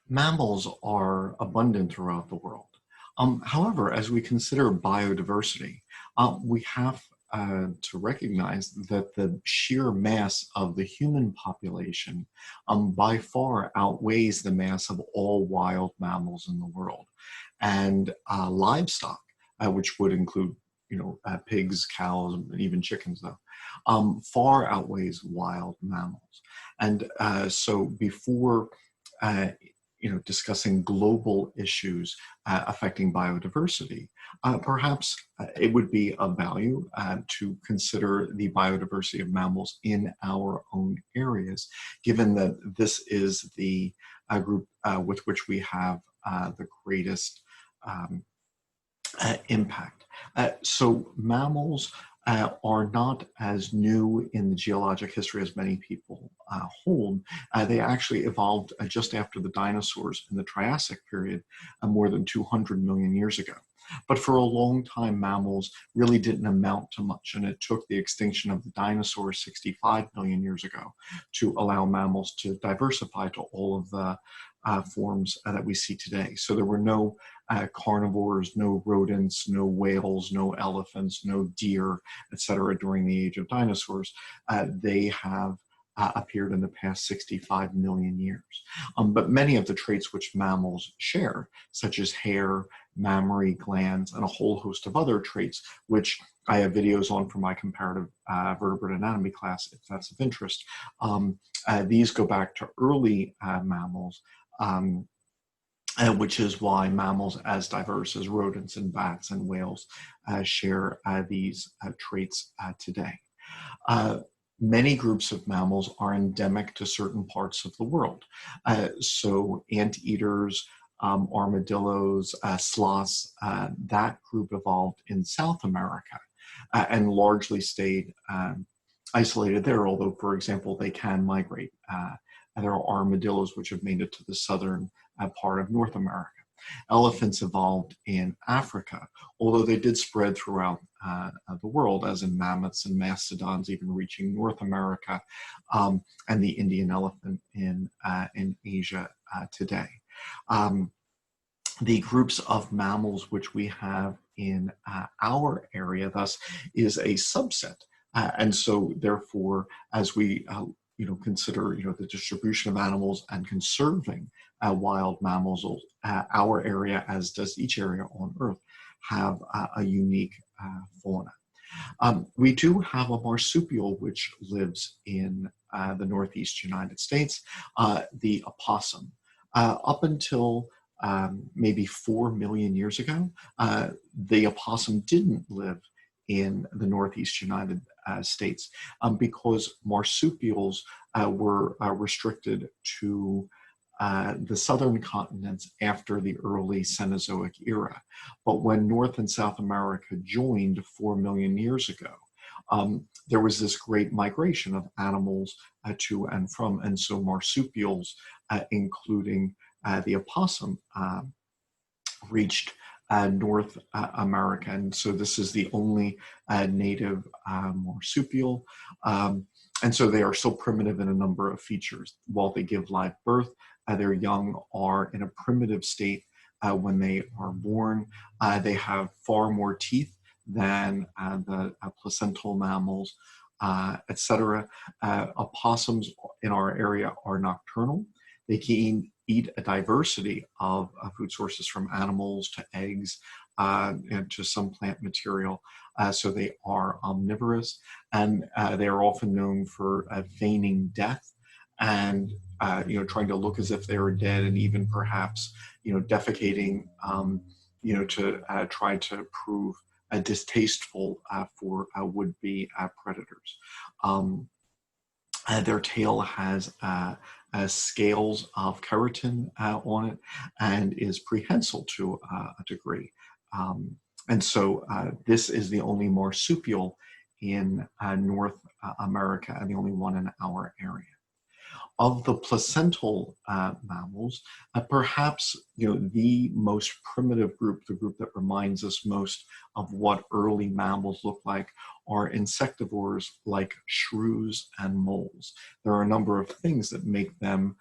Mammals are abundant throughout the world. However, as we consider biodiversity, we have to recognize that the sheer mass of the human population by far outweighs the mass of all wild mammals in the world. And livestock, which would include pigs, cows, and even chickens, though, far outweighs wild mammals. And so before discussing global issues affecting biodiversity, perhaps it would be of value to consider the biodiversity of mammals in our own areas, given that this is the group with which we have the greatest impact. So mammals are not as new in the geologic history as many people hold. They actually evolved just after the dinosaurs in the Triassic period, more than 200 million years ago. But for a long time, mammals really didn't amount to much, and it took the extinction of the dinosaurs 65 million years ago to allow mammals to diversify to all of the forms that we see today. So there were no carnivores, no rodents, no whales, no elephants, no deer, etc. during the age of dinosaurs. They have appeared in the past 65 million years. But many of the traits which mammals share, such as hair, mammary glands, and a whole host of other traits, which I have videos on for my comparative vertebrate anatomy class, if that's of interest. These go back to early mammals, which is why mammals as diverse as rodents and bats and whales share these traits today. Many groups of mammals are endemic to certain parts of the world. So anteaters, armadillos, sloths, that group evolved in South America and largely stayed isolated there, although, for example, they can migrate. And there are armadillos which have made it to the southern part of North America. Elephants evolved in Africa, although they did spread throughout the world, as in mammoths and mastodons, even reaching North America, and the Indian elephant in Asia today. The groups of mammals which we have in our area, thus, is a subset. And so, therefore, as we consider the distribution of animals and conserving wild mammals, our area, as does each area on Earth, have a unique fauna. We do have a marsupial which lives in the Northeast United States, the opossum. Up until maybe 4 million years ago, the opossum didn't live in the Northeast United States because marsupials were restricted to the southern continents after the early Cenozoic era. But when North and South America joined 4 million years ago, there was this great migration of animals to and from, and so marsupials, including the opossum, reached North America. And so this is the only native marsupial. And so they are still primitive in a number of features. While they give live birth, their young are in a primitive state when they are born. They have far more teeth than the placental mammals, etc. Opossums in our area are nocturnal. They can eat a diversity of food sources, from animals to eggs and to some plant material. So they are omnivorous, and they are often known for feigning death and trying to look as if they were dead, and even perhaps defecating to try to prove distasteful for would-be predators. Their tail has scales of keratin on it and is prehensile to a degree. And so this is the only marsupial in North America and the only one in our area. Of the placental mammals, perhaps the most primitive group, the group that reminds us most of what early mammals look like, are insectivores like shrews and moles. There are a number of things that make them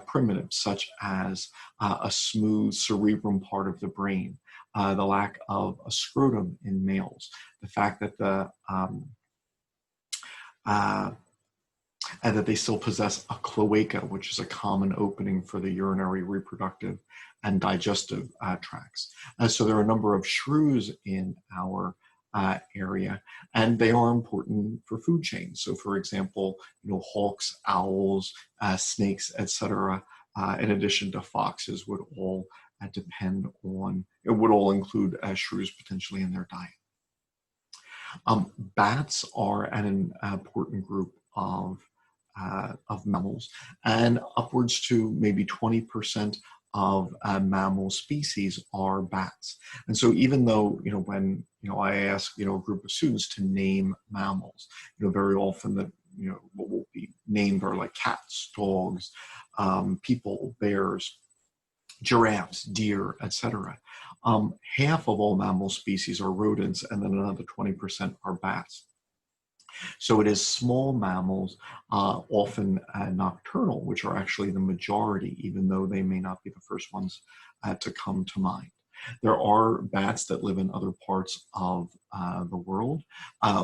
primitives, such as a smooth cerebrum part of the brain, the lack of a scrotum in males, the fact that and that they still possess a cloaca, which is a common opening for the urinary, reproductive, and digestive tracts. So there are a number of shrews in our area, and they are important for food chains. So, for example, hawks, owls, snakes, etc., in addition to foxes, would all depend on. It would all include shrews potentially in their diet. Bats are an important group of mammals, and upwards to maybe 20% of mammal species are bats. And so even though, when, I ask, a group of students to name mammals, very often that, what will be named are like cats, dogs, people, bears, giraffes, deer, etc. Half of all mammal species are rodents, and then another 20% are bats. So it is small mammals, often nocturnal, which are actually the majority, even though they may not be the first ones to come to mind. There are bats that live in other parts of the world,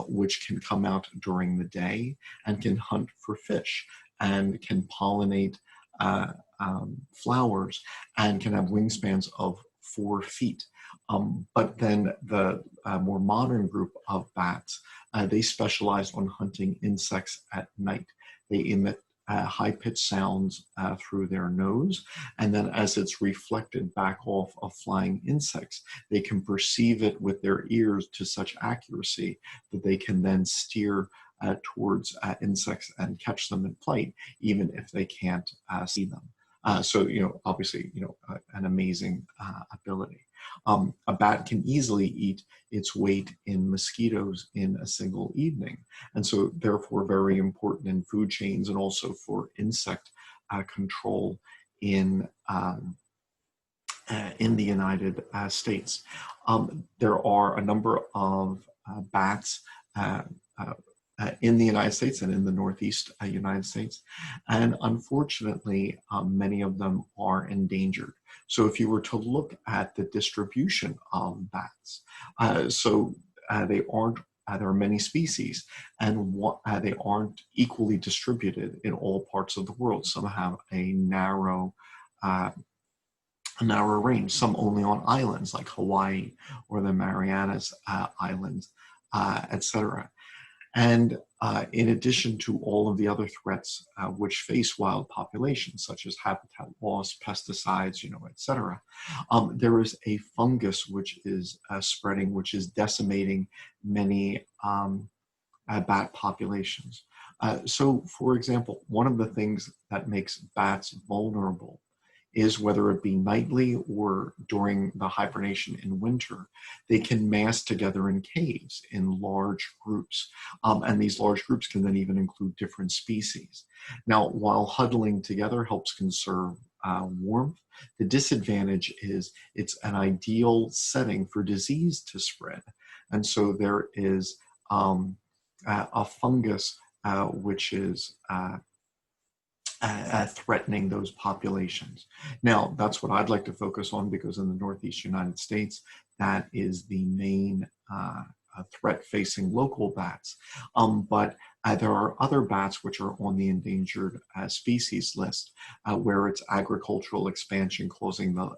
which can come out during the day and can hunt for fish and can pollinate flowers and can have wingspans of 4 feet. But then the more modern group of bats, they specialize on hunting insects at night. They emit high-pitched sounds through their nose, and then as it's reflected back off of flying insects, they can perceive it with their ears to such accuracy that they can then steer towards insects and catch them in flight, even if they can't see them. So, obviously, an amazing ability. A bat can easily eat its weight in mosquitoes in a single evening. And so therefore very important in food chains and also for insect control in the United States. There are a number of bats in the United States and in the Northeast United States. And unfortunately, many of them are endangered. So if you were to look at the distribution of bats, they aren't, there are many species, and they aren't equally distributed in all parts of the world. Some have a narrow range, some only on islands like Hawaii or the Marianas Islands, etc. And in addition to all of the other threats which face wild populations, such as habitat loss, pesticides, etc., there is a fungus which is spreading, which is decimating many bat populations. So, for example, one of the things that makes bats vulnerable is, whether it be nightly or during the hibernation in winter, they can mass together in caves in large groups. And these large groups can then even include different species. Now, while huddling together helps conserve warmth, the disadvantage is it's an ideal setting for disease to spread. And so there is a fungus which is threatening those populations. Now, that's what I'd like to focus on, because in the Northeast United States, that is the main threat facing local bats. But there are other bats which are on the endangered species list, where it's agricultural expansion causing the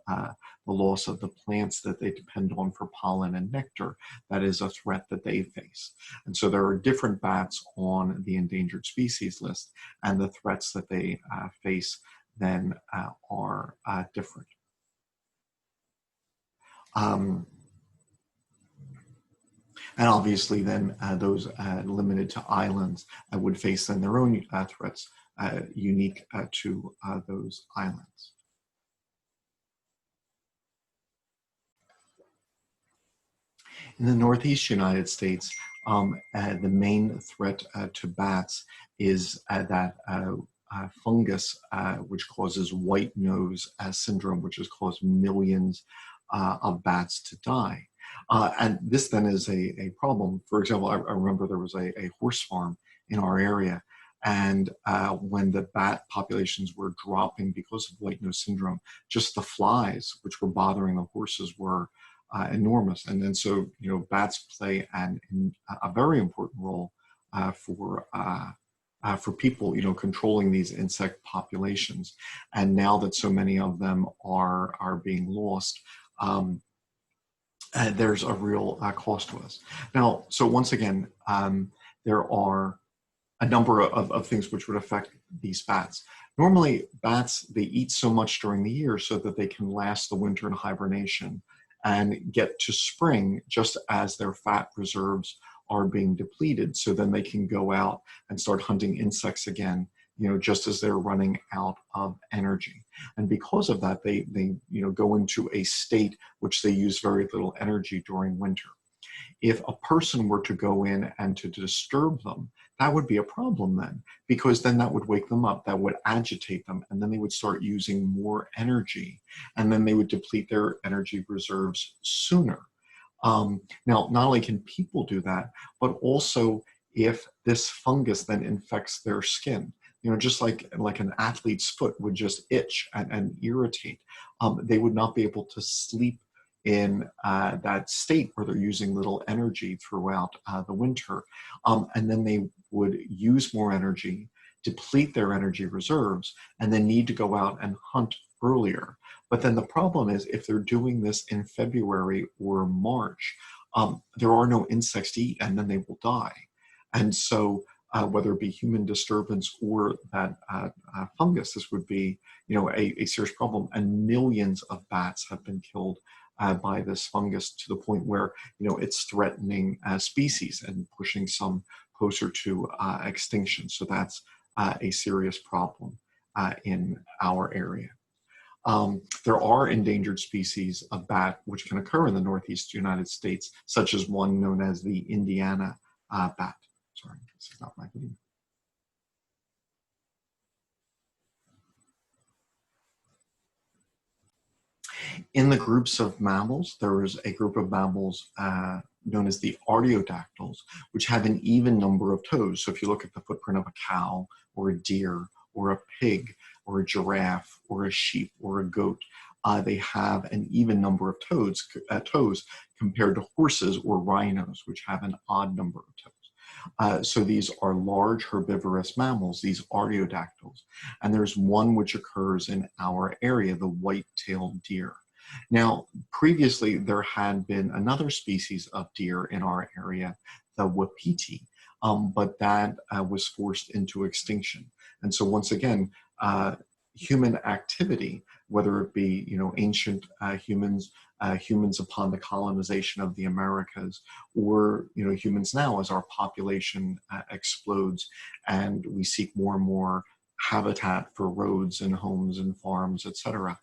loss of the plants that they depend on for pollen and nectar. That is a threat that they face. And so there are different bats on the endangered species list, and the threats that they face then are different. And obviously then those limited to islands would face then their own threats unique to those islands. In the Northeast United States, the main threat to bats is that fungus, which causes white nose syndrome, which has caused millions of bats to die. And this then is a problem. For example, I remember there was a horse farm in our area, And when the bat populations were dropping because of white nose syndrome, just the flies which were bothering the horses were enormous. And then so, bats play a very important role for people, controlling these insect populations. And now that so many of them are being lost, there's a real cost to us. Now, so once again, there are a number of things which would affect these bats. Normally, bats, they eat so much during the year so that they can last the winter in hibernation and get to spring just as their fat reserves are being depleted. So then they can go out and start hunting insects again, just as they're running out of energy. And because of that, they go into a state which they use very little energy during winter. If a person were to go in and to disturb them, that would be a problem then, because then that would wake them up, that would agitate them, and then they would start using more energy, and then they would deplete their energy reserves sooner. Now, not only can people do that, but also if this fungus then infects their skin, just like an athlete's foot would just itch and irritate, they would not be able to sleep in that state where they're using little energy throughout the winter. And then they would use more energy, deplete their energy reserves, and then need to go out and hunt earlier. But then the problem is, if they're doing this in February or March, there are no insects to eat, and then they will die. And so whether it be human disturbance or that fungus, this would be a serious problem. And millions of bats have been killed by this fungus, to the point where it's threatening species and pushing some closer to extinction. So that's a serious problem in our area. There are endangered species of bat which can occur in the Northeast United States, such as one known as the Indiana bat. Sorry, this is not my video. In the groups of mammals, there is a group of mammals known as the artiodactyls, which have an even number of toes. So if you look at the footprint of a cow or a deer or a pig or a giraffe or a sheep or a goat, they have an even number of toes compared to horses or rhinos, which have an odd number of toes. So these are large herbivorous mammals, these artiodactyls. And there's one which occurs in our area, the white-tailed deer. Now, previously, there had been another species of deer in our area, the wapiti, but that was forced into extinction. And so once again, human activity, whether it be ancient humans, humans upon the colonization of the Americas, or humans now as our population explodes and we seek more and more habitat for roads and homes and farms, etc.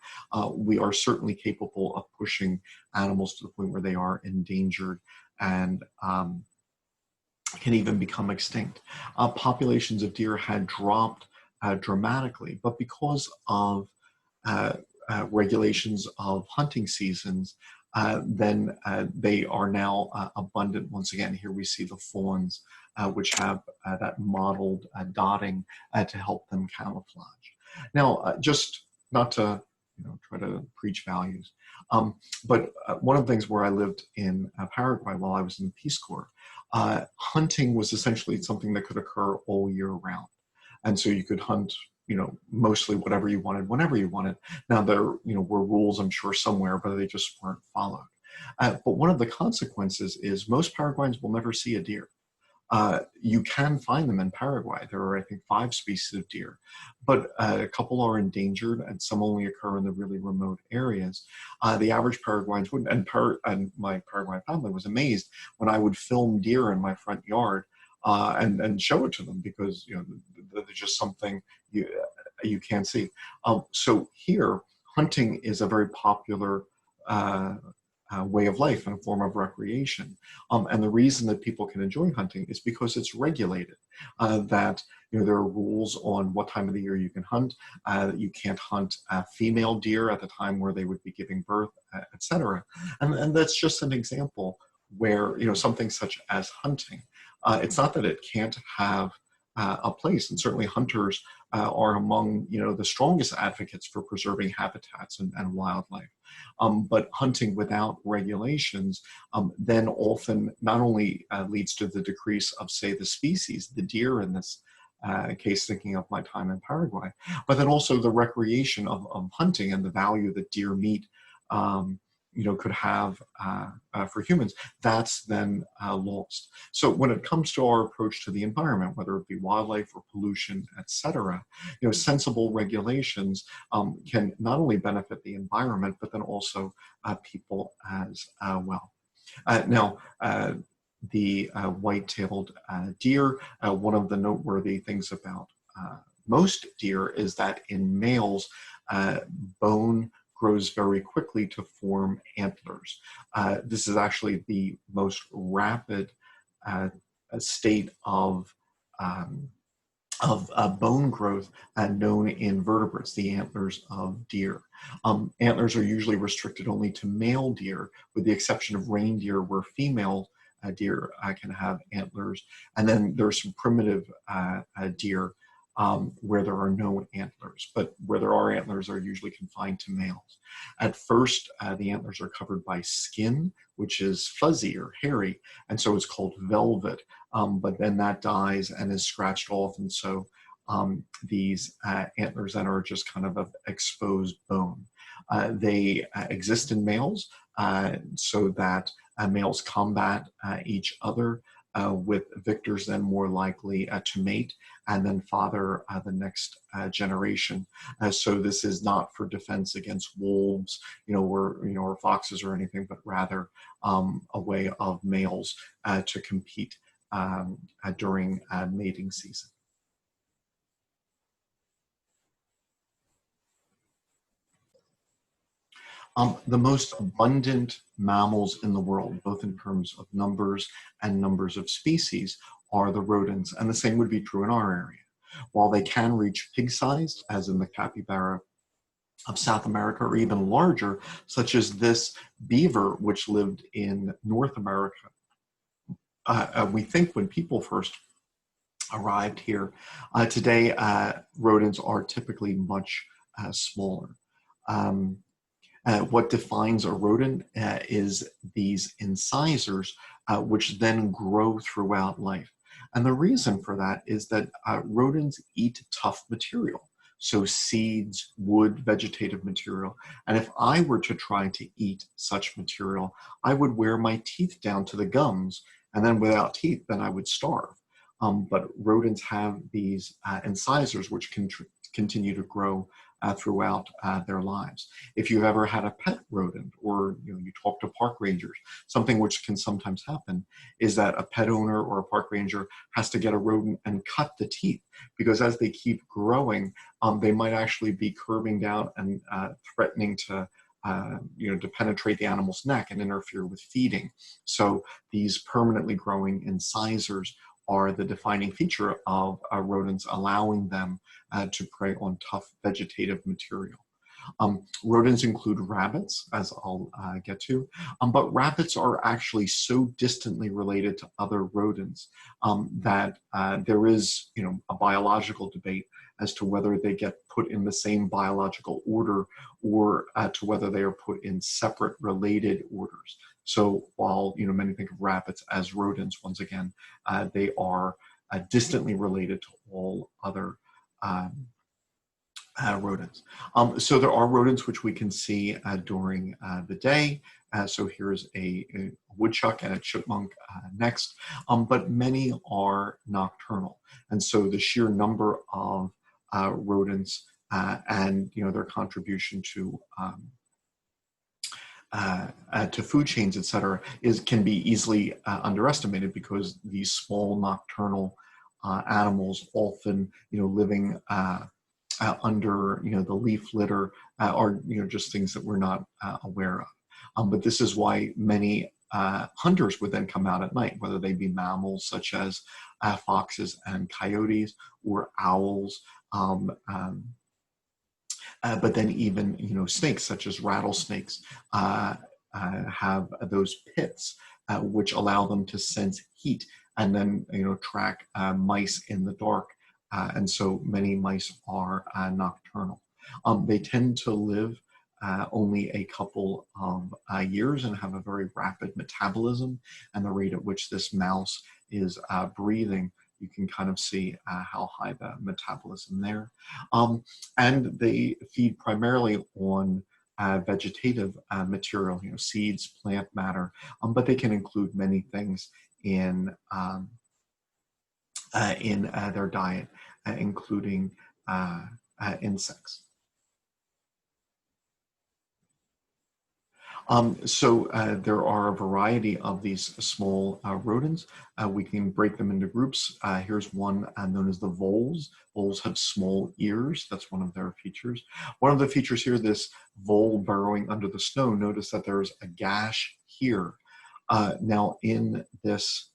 We are certainly capable of pushing animals to the point where they are endangered and can even become extinct. Populations of deer had dropped dramatically, but because of regulations of hunting seasons, then they are now abundant once again. Here we see the fawns, which have that mottled dotting to help them camouflage. Now, just not to try to preach values, but one of the things where I lived in Paraguay while I was in the Peace Corps, hunting was essentially something that could occur all year round. And so you could hunt mostly whatever you wanted, whenever you wanted. Now there, were rules, I'm sure, somewhere, but they just weren't followed. But one of the consequences is most Paraguayans will never see a deer. You can find them in Paraguay. There are, I think, 5 species of deer, but a couple are endangered and some only occur in the really remote areas. The average Paraguayans wouldn't, and my Paraguayan family was amazed when I would film deer in my front yard and show it to them, because there's just something you can't see. So here, hunting is a very popular way of life and a form of recreation. And the reason that people can enjoy hunting is because it's regulated. That there are rules on what time of the year you can hunt. You can't hunt female deer at the time where they would be giving birth, etc. And that's just an example where something such as hunting. It's not that it can't have a place. And certainly hunters are among the strongest advocates for preserving habitats and wildlife. But hunting without regulations then often not only leads to the decrease of, say, the species, the deer in this case, thinking of my time in Paraguay, but then also the recreation of hunting and the value that deer meat could have for humans, that's then lost. So when it comes to our approach to the environment, whether it be wildlife or pollution, et cetera, sensible regulations can not only benefit the environment, but then also people as well. Now, the white-tailed deer, one of the noteworthy things about most deer is that in males, bone grows very quickly to form antlers. This is actually the most rapid state of bone growth known in vertebrates, the antlers of deer. Antlers are usually restricted only to male deer, with the exception of reindeer, where female deer can have antlers. And then there's some primitive deer where there are no antlers, but where there are antlers are usually confined to males. At first, the antlers are covered by skin, which is fuzzy or hairy, and so it's called velvet, but then that dies and is scratched off, and so these antlers then are just kind of exposed bone. They exist in males so that males combat each other, with victors then more likely to mate and then father the next generation. So this is not for defense against wolves, or foxes or anything, but rather a way of males to compete during mating season. The most abundant mammals in the world, both in terms of numbers and numbers of species, are the rodents, and the same would be true in our area. While they can reach pig-sized, as in the capybara of South America, or even larger, such as this beaver, which lived in North America, we think when people first arrived here. Today, rodents are typically much smaller. What defines a rodent is these incisors, which then grow throughout life. And the reason for that is that rodents eat tough material, so seeds, wood, vegetative material. And if I were to try to eat such material, I would wear my teeth down to the gums, and then without teeth, then I would starve. But rodents have these incisors, which can continue to grow throughout their lives. If you've ever had a pet rodent, or you talk to park rangers, something which can sometimes happen is that a pet owner or a park ranger has to get a rodent and cut the teeth, because as they keep growing, they might actually be curving down and threatening to to penetrate the animal's neck and interfere with feeding. So these permanently growing incisors are the defining feature of rodents, allowing them to prey on tough vegetative material. Rodents include rabbits, as I'll get to, but rabbits are actually so distantly related to other rodents that there is, a biological debate as to whether they get put in the same biological order, or to whether they are put in separate related orders. So while many think of rabbits as rodents, once again, they are distantly related to all other rodents. So there are rodents which we can see during the day. So here's a woodchuck and a chipmunk next, but many are nocturnal. And so the sheer number of rodents and their contribution to food chains, et cetera, can be easily underestimated, because these small nocturnal animals, often living under the leaf litter, are just things that we're not aware of. But this is why many hunters would then come out at night, whether they be mammals such as foxes and coyotes, or owls. But then even snakes such as rattlesnakes have those pits which allow them to sense heat and then track mice in the dark. And so many mice are nocturnal. They tend to live only a couple of years and have a very rapid metabolism, and the rate at which this mouse is breathing, you can kind of see how high the metabolism there. And they feed primarily on vegetative material, seeds, plant matter, but they can include many things in their diet, including insects. There are a variety of these small rodents. We can break them into groups. Here's one known as the voles. Voles have small ears. That's one of their features. One of the features here, this vole burrowing under the snow, notice that there's a gash here. Now in this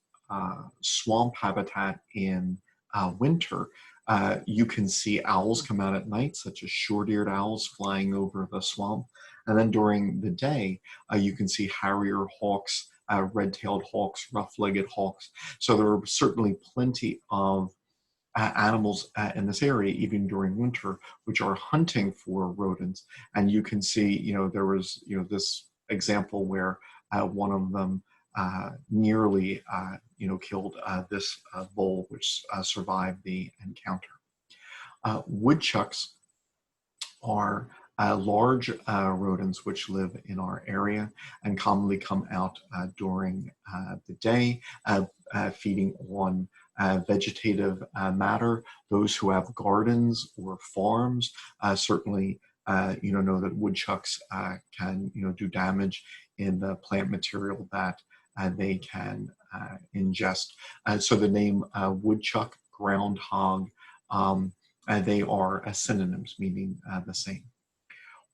swamp habitat in winter, you can see owls come out at night, such as short-eared owls flying over the swamp. And then during the day, you can see harrier hawks, red-tailed hawks, rough-legged hawks. So there are certainly plenty of animals in this area, even during winter, which are hunting for rodents. And you can see, there was, this example where one of them nearly, killed this vole, which survived the encounter. Woodchucks are large rodents which live in our area and commonly come out during the day, feeding on vegetative matter. Those who have gardens or farms certainly know that woodchucks can do damage in the plant material that they can ingest. So the name woodchuck, groundhog, they are synonyms, meaning the same.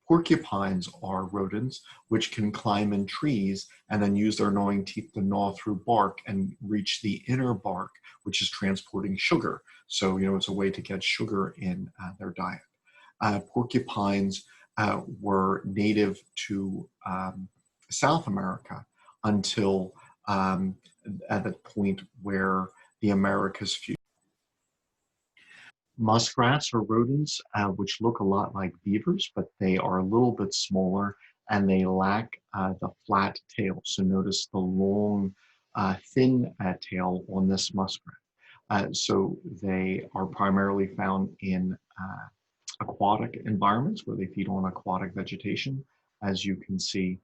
Porcupines are rodents which can climb in trees and then use their gnawing teeth to gnaw through bark and reach the inner bark, which is transporting sugar. So, it's a way to get sugar in their diet. Porcupines were native to South America until at the point where the Americas fused. Muskrats are rodents which look a lot like beavers, but they are a little bit smaller and they lack the flat tail. So notice the long, thin tail on this muskrat. So they are primarily found in aquatic environments where they feed on aquatic vegetation, as you can see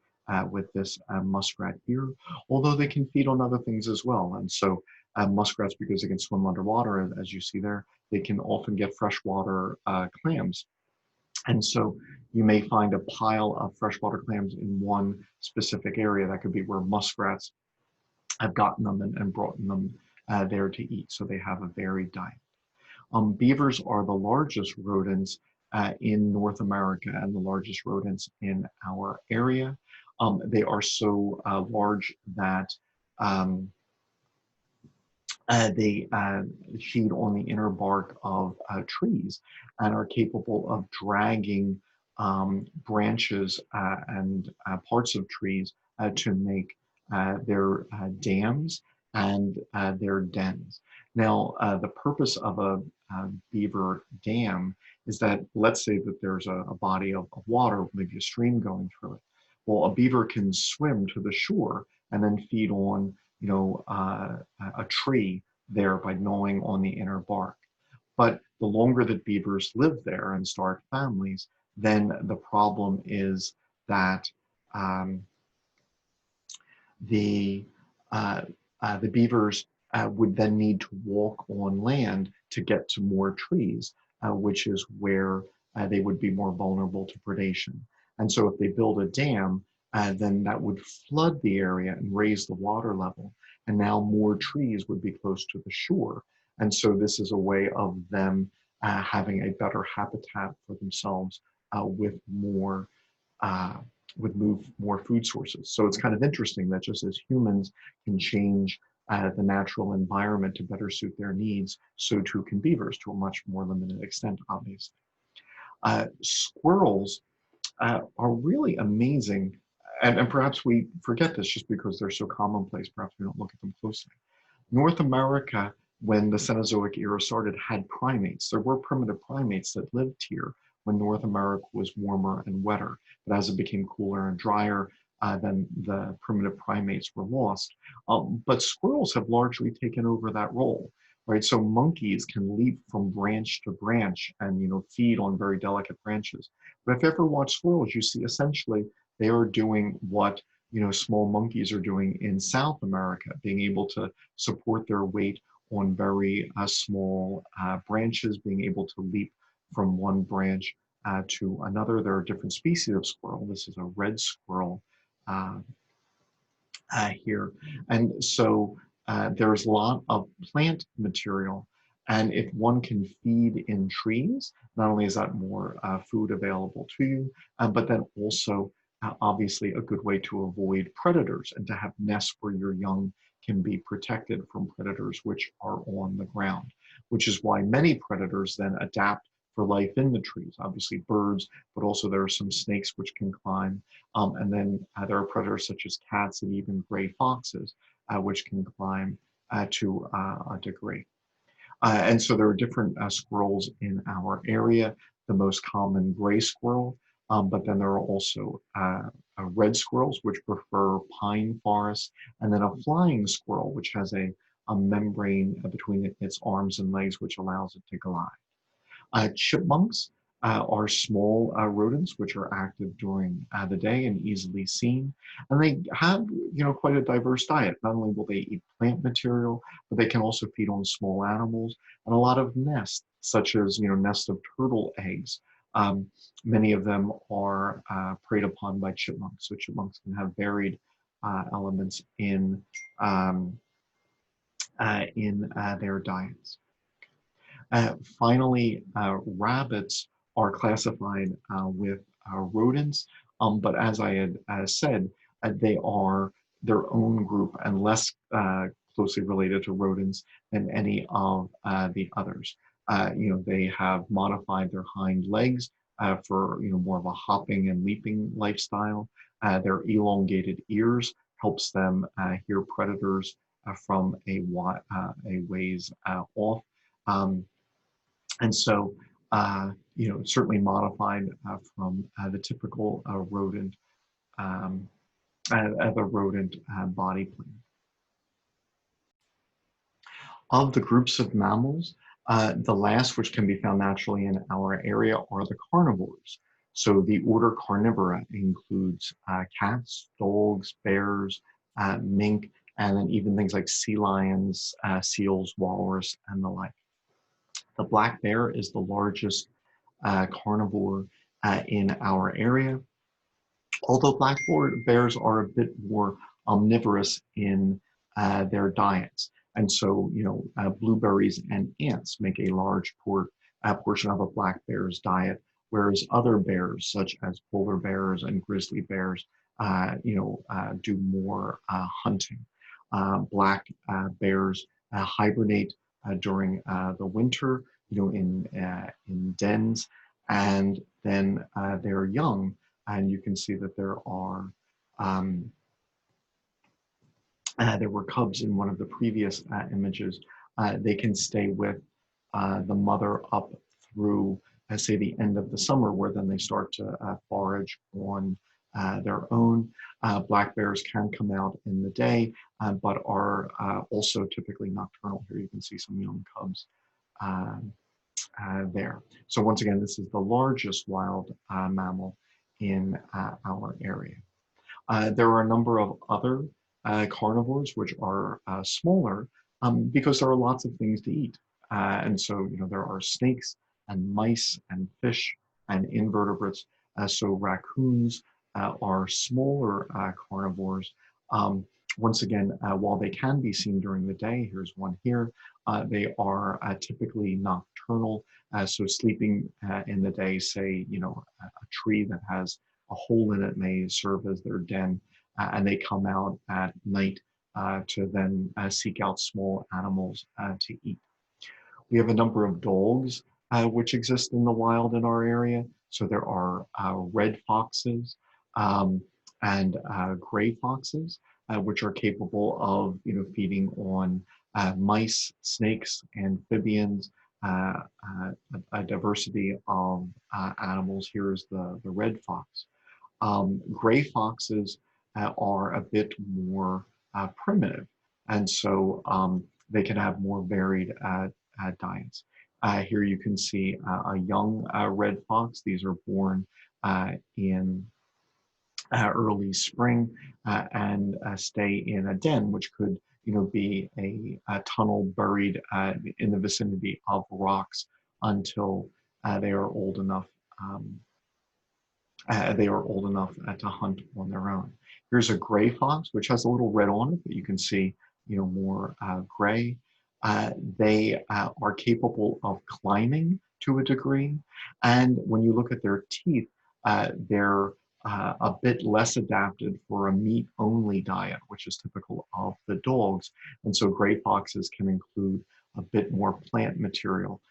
with this muskrat here, although they can feed on other things as well. And so muskrats, because they can swim underwater, as you see there, they can often get freshwater clams. And so you may find a pile of freshwater clams in one specific area. That could be where muskrats have gotten them and brought them there to eat. So they have a varied diet. Beavers are the largest rodents in North America and the largest rodents in our area. They are so large that they feed on the inner bark of trees and are capable of dragging branches and parts of trees to make their dams and their dens. Now, the purpose of a beaver dam is that, let's say that there's a body of water, maybe a stream going through it. Well, a beaver can swim to the shore and then feed on a tree there by gnawing on the inner bark. But the longer that beavers live there and start families, then the problem is that the beavers would then need to walk on land to get to more trees, which is where they would be more vulnerable to predation. And so if they build a dam, then that would flood the area and raise the water level. And now more trees would be close to the shore. And so this is a way of them having a better habitat for themselves with more food sources. So it's kind of interesting that just as humans can change the natural environment to better suit their needs, so too can beavers to a much more limited extent, obviously. Squirrels are really amazing, and perhaps we forget this just because they're so commonplace, perhaps we don't look at them closely. North America, when the Cenozoic era started, had primates. There were primitive primates that lived here when North America was warmer and wetter. But as it became cooler and drier, then the primitive primates were lost. But squirrels have largely taken over that role, right? So monkeys can leap from branch to branch and feed on very delicate branches. But if you ever watch squirrels, you see essentially they are doing what small monkeys are doing in South America, being able to support their weight on very small branches, being able to leap from one branch to another. There are different species of squirrel. This is a red squirrel uh, here. And so there's a lot of plant material. And if one can feed in trees, not only is that more food available to you, but then also obviously a good way to avoid predators and to have nests where your young can be protected from predators which are on the ground, which is why many predators then adapt for life in the trees. Obviously birds, but also there are some snakes which can climb. And then there are predators such as cats and even gray foxes, which can climb to a degree. And so there are different squirrels in our area, the most common gray squirrel, but then there are also red squirrels, which prefer pine forests, and then a flying squirrel, which has a membrane between its arms and legs, which allows it to glide. Chipmunks are small rodents which are active during the day and easily seen. And they have, quite a diverse diet. Not only will they eat plant material, but they can also feed on small animals and a lot of nests, such as, nests of turtle eggs. Many of them are preyed upon by chipmunks. So chipmunks can have varied elements in their diets. Finally, rabbits are classified with rodents, but as I had said, they are their own group and less closely related to rodents than any of the others. They have modified their hind legs for more of a hopping and leaping lifestyle. Their elongated ears helps them hear predators from a ways off. And so, certainly modified from the typical rodent, the rodent body plan. Of the groups of mammals, the last which can be found naturally in our area are the carnivores. So the order Carnivora includes cats, dogs, bears, mink, and then even things like sea lions, seals, walrus, and the like. The black bear is the largest carnivore in our area, although black bears are a bit more omnivorous in their diets. And so, blueberries and ants make a large portion of a black bear's diet, whereas other bears, such as polar bears and grizzly bears, do more hunting. Black bears hibernate during the winter, in dens, and then they're young, and you can see that there were cubs in one of the previous images. They can stay with the mother up through, say, the end of the summer, where then they start to forage on their own. Black bears can come out in the day, but are also typically nocturnal. Here you can see some young cubs there. So once again, this is the largest wild mammal in our area. There are a number of other carnivores which are smaller because there are lots of things to eat. And so, there are snakes and mice and fish and invertebrates. So raccoons are smaller carnivores. Once again, while they can be seen during the day, here's one here, they are typically nocturnal. So sleeping in the day, say, a tree that has a hole in it may serve as their den, and they come out at night to then seek out small animals to eat. We have a number of dogs which exist in the wild in our area. So there are red foxes and gray foxes, which are capable of feeding on mice, snakes, amphibians, a diversity of animals. Here's the red fox. Gray foxes are a bit more primitive, and so they can have more varied diets. Here you can see a young red fox. These are born in early spring and stay in a den, which could be a tunnel buried in the vicinity of rocks until they are old enough. To hunt on their own. Here's a gray fox, which has a little red on it, but you can see, more gray. They are capable of climbing to a degree, and when you look at their teeth, they're a bit less adapted for a meat-only diet, which is typical of the dogs, and so gray foxes can include a bit more plant material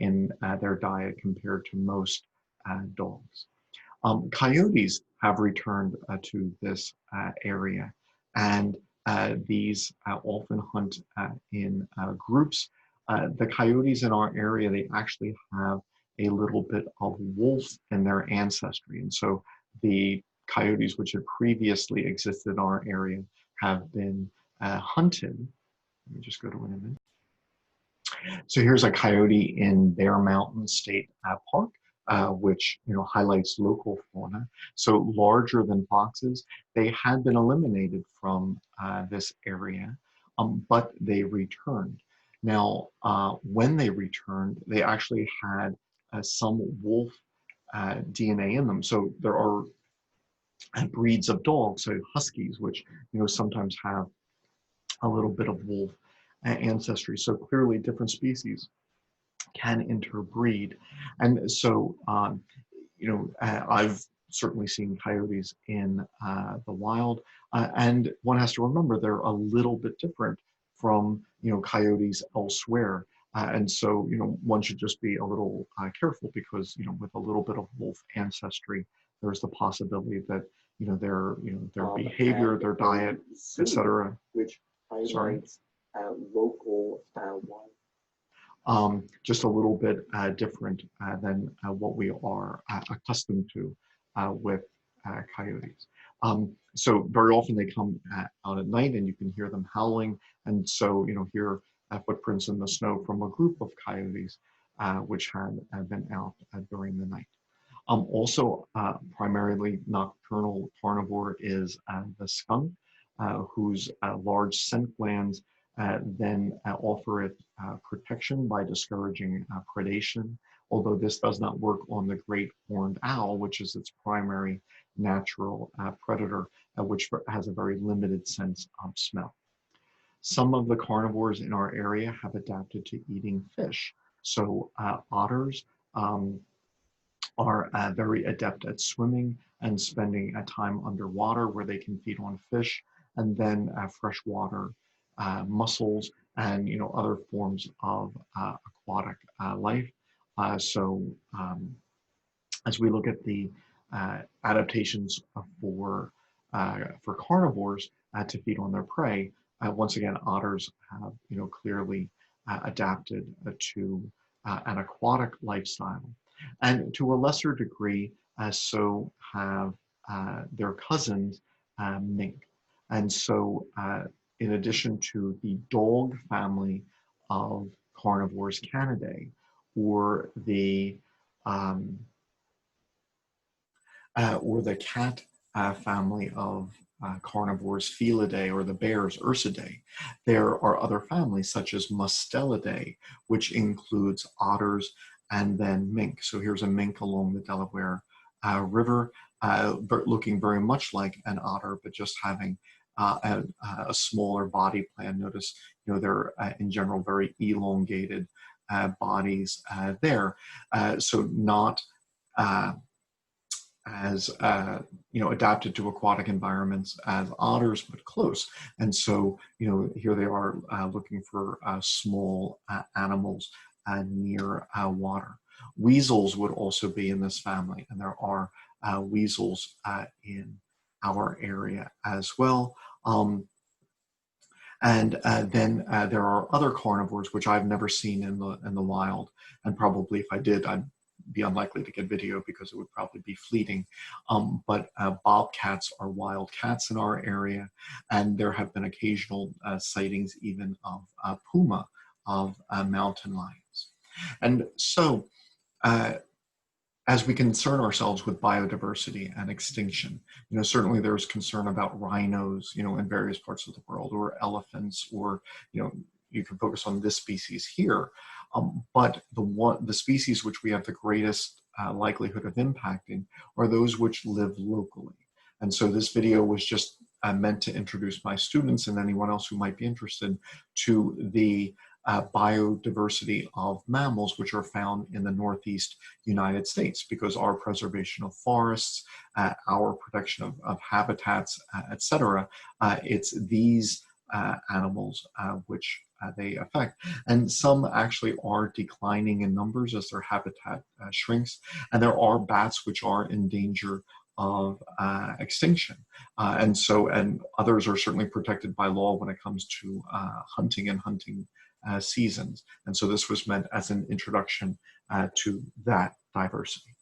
in their diet compared to most dogs. Coyotes have returned to this area, and these often hunt in groups. The coyotes in our area, they actually have a little bit of wolf in their ancestry, and so the coyotes which had previously existed in our area have been hunted. Let me just go to an image. So here's a coyote in Bear Mountain State Park, which highlights local fauna. So larger than foxes, they had been eliminated from this area, but they returned. Now, when they returned, they actually had some wolf DNA in them. So there are breeds of dogs, so huskies, which sometimes have a little bit of wolf ancestry. So clearly different species can interbreed. And so, I've certainly seen coyotes in the wild, and one has to remember they're a little bit different from, coyotes elsewhere. And so, one should just be a little careful because, with a little bit of wolf ancestry, there's the possibility that, their behavior, their diet, etc. Which highlights local just a little bit different than what we are accustomed to with coyotes. So very often they come out at night and you can hear them howling. And so, hear footprints in the snow from a group of coyotes which had been out during the night. Also, primarily nocturnal carnivore is the skunk, whose large scent glands then offer it protection by discouraging predation, although this does not work on the great horned owl, which is its primary natural predator, which has a very limited sense of smell. Some of the carnivores in our area have adapted to eating fish. So otters are very adept at swimming and spending time underwater where they can feed on fish, and then freshwater mussels and other forms of aquatic life. So as we look at the adaptations for carnivores to feed on their prey, once again otters have clearly adapted to an aquatic lifestyle, and to a lesser degree so have their cousins mink. And so in addition to the dog family of carnivores, Canidae, or the cat family of carnivores, Felidae, or the bears, Ursidae, there are other families such as Mustelidae, which includes otters and then mink. So here's a mink along the Delaware River, looking very much like an otter, but just having a smaller body plan. Notice, they're in general very elongated bodies there. So not as adapted to aquatic environments as otters, but close. And so here they are looking for small animals near water. Weasels would also be in this family, and there are weasels in our area as well. And then there are other carnivores which I've never seen in the wild, and probably if I did, I'd be unlikely to get video because it would probably be fleeting. But bobcats are wild cats in our area, and there have been occasional sightings even of puma, of mountain lions. And so as we concern ourselves with biodiversity and extinction, certainly there's concern about rhinos, in various parts of the world, or elephants, or, you can focus on this species here. But the species which we have the greatest likelihood of impacting are those which live locally. And so this video was just meant to introduce my students and anyone else who might be interested to the biodiversity of mammals which are found in the Northeast United States, because our preservation of forests, our protection of habitats, etc., it's these animals which they affect. And some actually are declining in numbers as their habitat shrinks, and there are bats which are in danger of extinction. And others are certainly protected by law when it comes to hunting and hunting seasons. And so this was meant as an introduction to that diversity.